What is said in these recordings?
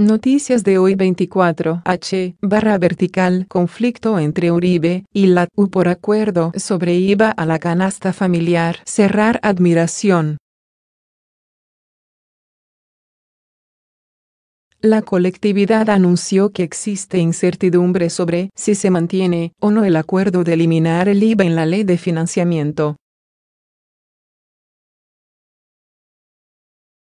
Noticias de hoy 24H/vertical. Conflicto entre Uribe y la U por acuerdo sobre IVA a la canasta familiar. Cerrar admiración. La colectividad anunció que existe incertidumbre sobre si se mantiene o no el acuerdo de eliminar el IVA en la ley de financiamiento.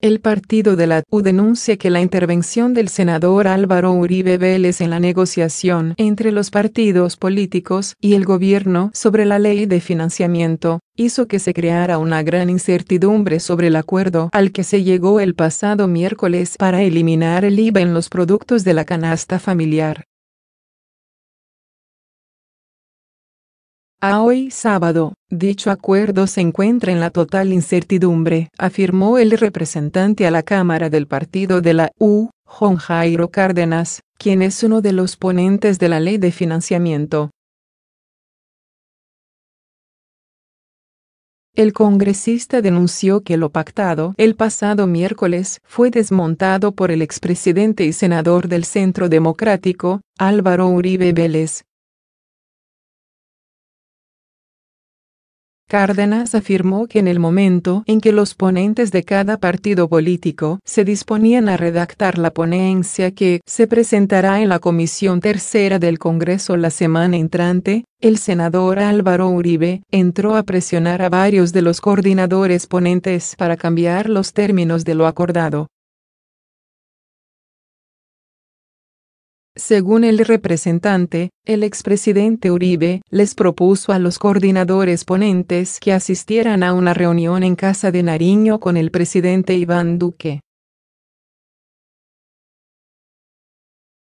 El partido de la U denuncia que la intervención del senador Álvaro Uribe Vélez en la negociación entre los partidos políticos y el gobierno sobre la ley de financiamiento hizo que se creara una gran incertidumbre sobre el acuerdo al que se llegó el pasado miércoles para eliminar el IVA en los productos de la canasta familiar. A hoy sábado, dicho acuerdo se encuentra en la total incertidumbre, afirmó el representante a la Cámara del partido de la U, Juan Jairo Cárdenas, quien es uno de los ponentes de la ley de financiamiento. El congresista denunció que lo pactado el pasado miércoles fue desmontado por el expresidente y senador del Centro Democrático, Álvaro Uribe Vélez. Cárdenas afirmó que en el momento en que los ponentes de cada partido político se disponían a redactar la ponencia que se presentará en la Comisión Tercera del Congreso la semana entrante, el senador Álvaro Uribe entró a presionar a varios de los coordinadores ponentes para cambiar los términos de lo acordado. Según el representante, el expresidente Uribe les propuso a los coordinadores ponentes que asistieran a una reunión en Casa de Nariño con el presidente Iván Duque.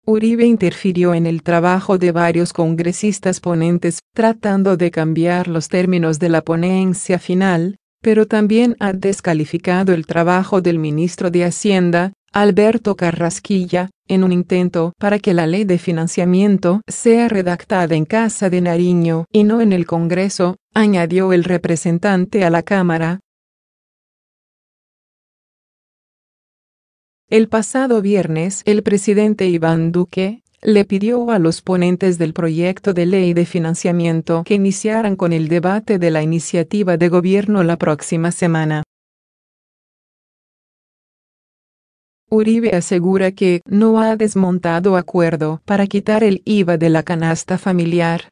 Uribe interfirió en el trabajo de varios congresistas ponentes, tratando de cambiar los términos de la ponencia final, pero también ha descalificado el trabajo del ministro de Hacienda, Alberto Carrasquilla, en un intento para que la ley de financiamiento sea redactada en Casa de Nariño y no en el Congreso, añadió el representante a la Cámara. El pasado viernes, el presidente Iván Duque le pidió a los ponentes del proyecto de ley de financiamiento que iniciaran con el debate de la iniciativa de gobierno la próxima semana. Uribe asegura que no ha desmontado acuerdo para quitar el IVA de la canasta familiar.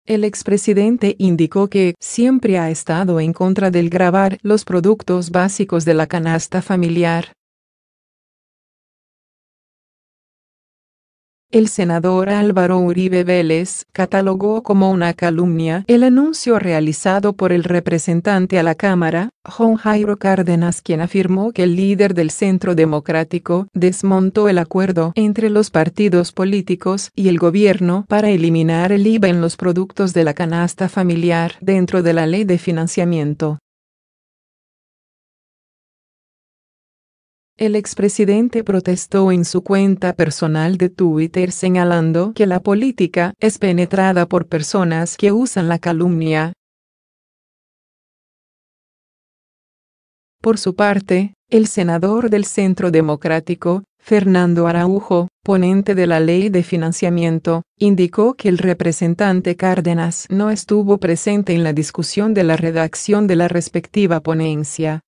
El expresidente indicó que siempre ha estado en contra del gravar los productos básicos de la canasta familiar. El senador Álvaro Uribe Vélez catalogó como una calumnia el anuncio realizado por el representante a la Cámara, Juan Jairo Cárdenas, quien afirmó que el líder del Centro Democrático desmontó el acuerdo entre los partidos políticos y el gobierno para eliminar el IVA en los productos de la canasta familiar dentro de la ley de financiamiento. El expresidente protestó en su cuenta personal de Twitter señalando que la política es penetrada por personas que usan la calumnia. Por su parte, el senador del Centro Democrático, Fernando Araujo, ponente de la ley de financiamiento, indicó que el representante Cárdenas no estuvo presente en la discusión de la redacción de la respectiva ponencia.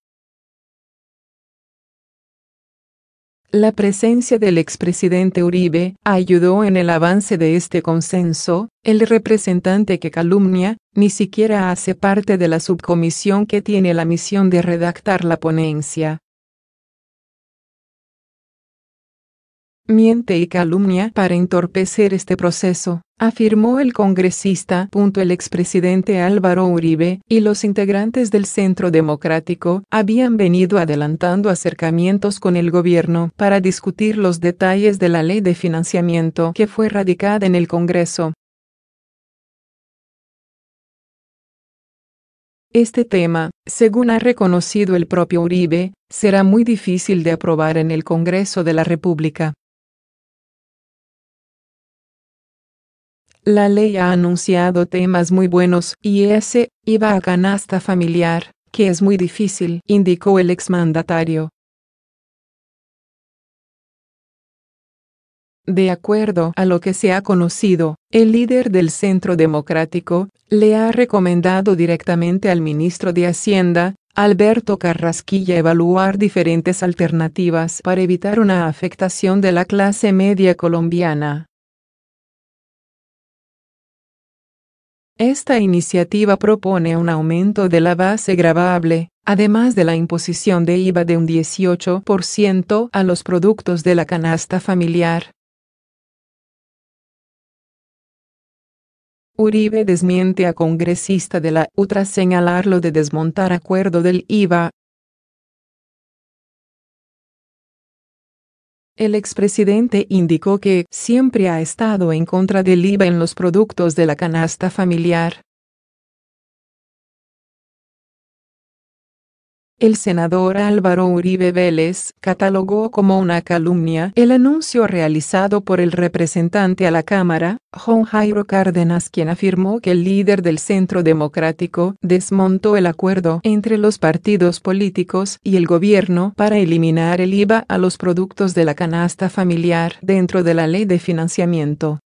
La presencia del expresidente Uribe ayudó en el avance de este consenso. El representante que calumnia ni siquiera hace parte de la subcomisión que tiene la misión de redactar la ponencia. Miente y calumnia para entorpecer este proceso, afirmó el congresista. El expresidente Álvaro Uribe y los integrantes del Centro Democrático habían venido adelantando acercamientos con el gobierno para discutir los detalles de la ley de financiamiento que fue radicada en el Congreso. Este tema, según ha reconocido el propio Uribe, será muy difícil de aprobar en el Congreso de la República. La ley ha anunciado temas muy buenos y ese IVA a canasta familiar que es muy difícil, indicó el exmandatario. De acuerdo a lo que se ha conocido, el líder del Centro Democrático le ha recomendado directamente al ministro de Hacienda, Alberto Carrasquilla, evaluar diferentes alternativas para evitar una afectación de la clase media colombiana. Esta iniciativa propone un aumento de la base gravable, además de la imposición de IVA de un 18% a los productos de la canasta familiar. Uribe desmiente a congresista de la U tras señalarlo de desmontar acuerdo del IVA. El expresidente indicó que siempre ha estado en contra del IVA en los productos de la canasta familiar. El senador Álvaro Uribe Vélez catalogó como una calumnia el anuncio realizado por el representante a la Cámara, Juan Jairo Cárdenas, quien afirmó que el líder del Centro Democrático desmontó el acuerdo entre los partidos políticos y el gobierno para eliminar el IVA a los productos de la canasta familiar dentro de la Ley de Financiamiento.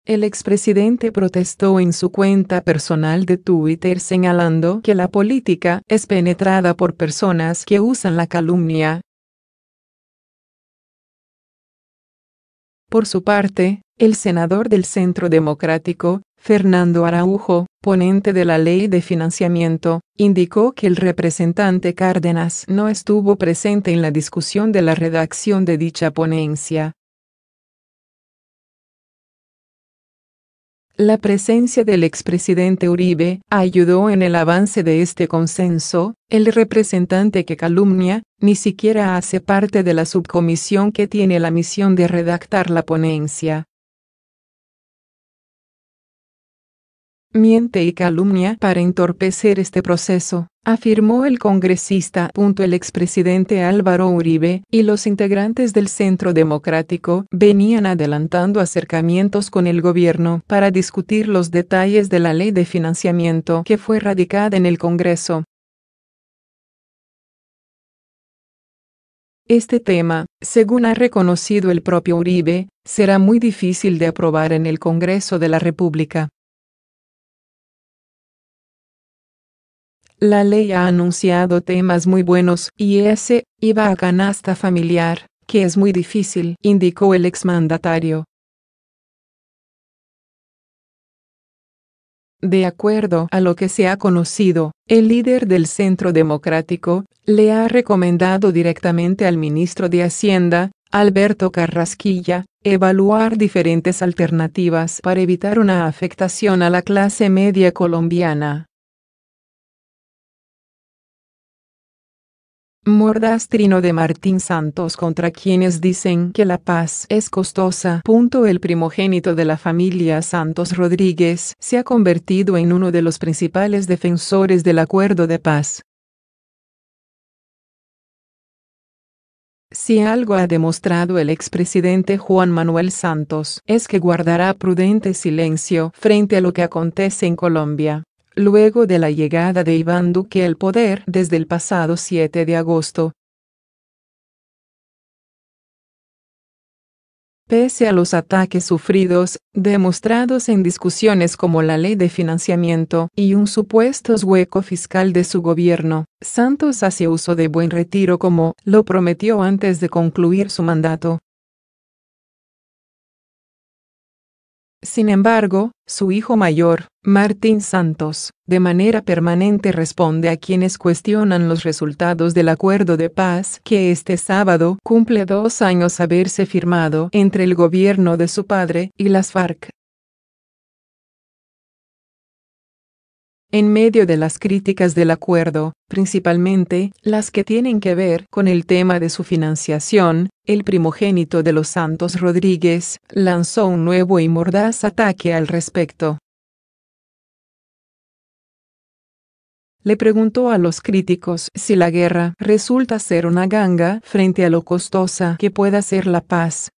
El expresidente protestó en su cuenta personal de Twitter señalando que la política es penetrada por personas que usan la calumnia. Por su parte, el senador del Centro Democrático, Fernando Araujo, ponente de la Ley de Financiamiento, indicó que el representante Cárdenas no estuvo presente en la discusión de la redacción de dicha ponencia. La presencia del expresidente Uribe ayudó en el avance de este consenso. El representante que calumnia ni siquiera hace parte de la subcomisión que tiene la misión de redactar la ponencia. Miente y calumnia para entorpecer este proceso, afirmó el congresista. El expresidente Álvaro Uribe y los integrantes del Centro Democrático venían adelantando acercamientos con el gobierno para discutir los detalles de la Ley de Financiamiento que fue radicada en el Congreso. Este tema, según ha reconocido el propio Uribe, será muy difícil de aprobar en el Congreso de la República. La ley ha anunciado temas muy buenos y ese IVA a canasta familiar, que es muy difícil, indicó el exmandatario. De acuerdo a lo que se ha conocido, el líder del Centro Democrático le ha recomendado directamente al ministro de Hacienda, Alberto Carrasquilla, evaluar diferentes alternativas para evitar una afectación a la clase media colombiana. Mordaz trino de Martín Santos contra quienes dicen que la paz es costosa. El primogénito de la familia Santos Rodríguez se ha convertido en uno de los principales defensores del acuerdo de paz. Si algo ha demostrado el expresidente Juan Manuel Santos es que guardará prudente silencio frente a lo que acontece en Colombia. Luego de la llegada de Iván Duque al poder desde el pasado 7 de agosto. Pese a los ataques sufridos, demostrados en discusiones como la ley de financiamiento y un supuesto hueco fiscal de su gobierno, Santos hace uso de buen retiro como lo prometió antes de concluir su mandato. Sin embargo, su hijo mayor, Martín Santos, de manera permanente responde a quienes cuestionan los resultados del acuerdo de paz que este sábado cumple 2 años haberse firmado entre el gobierno de su padre y las FARC. En medio de las críticas del acuerdo, principalmente las que tienen que ver con el tema de su financiación, el primogénito de los Santos Rodríguez lanzó un nuevo y mordaz ataque al respecto. Le preguntó a los críticos si la guerra resulta ser una ganga frente a lo costosa que pueda ser la paz.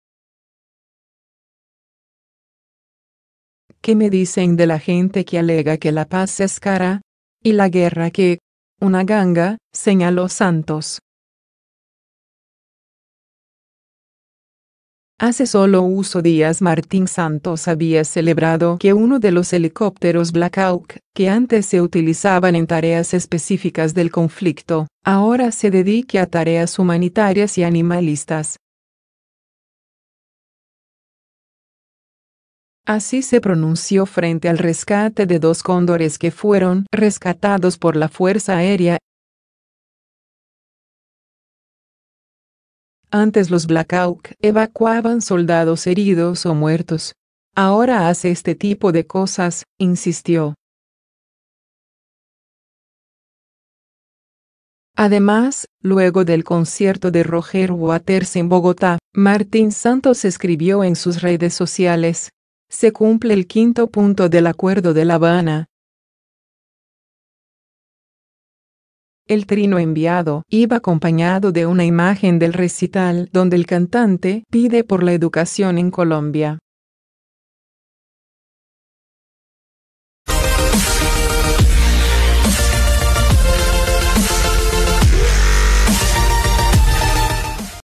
¿Qué me dicen de la gente que alega que la paz es cara? ¿Y la guerra que? Una ganga, señaló Santos. Hace solo unos días Martín Santos había celebrado que uno de los helicópteros Black Hawk, que antes se utilizaban en tareas específicas del conflicto, ahora se dedique a tareas humanitarias y animalistas. Así se pronunció frente al rescate de 2 cóndores que fueron rescatados por la Fuerza Aérea. Antes los Black Hawk evacuaban soldados heridos o muertos. Ahora hace este tipo de cosas, insistió. Además, luego del concierto de Roger Waters en Bogotá, Martín Santos escribió en sus redes sociales: se cumple el 5º punto del Acuerdo de La Habana. El trino enviado iba acompañado de una imagen del recital donde el cantante pide por la educación en Colombia.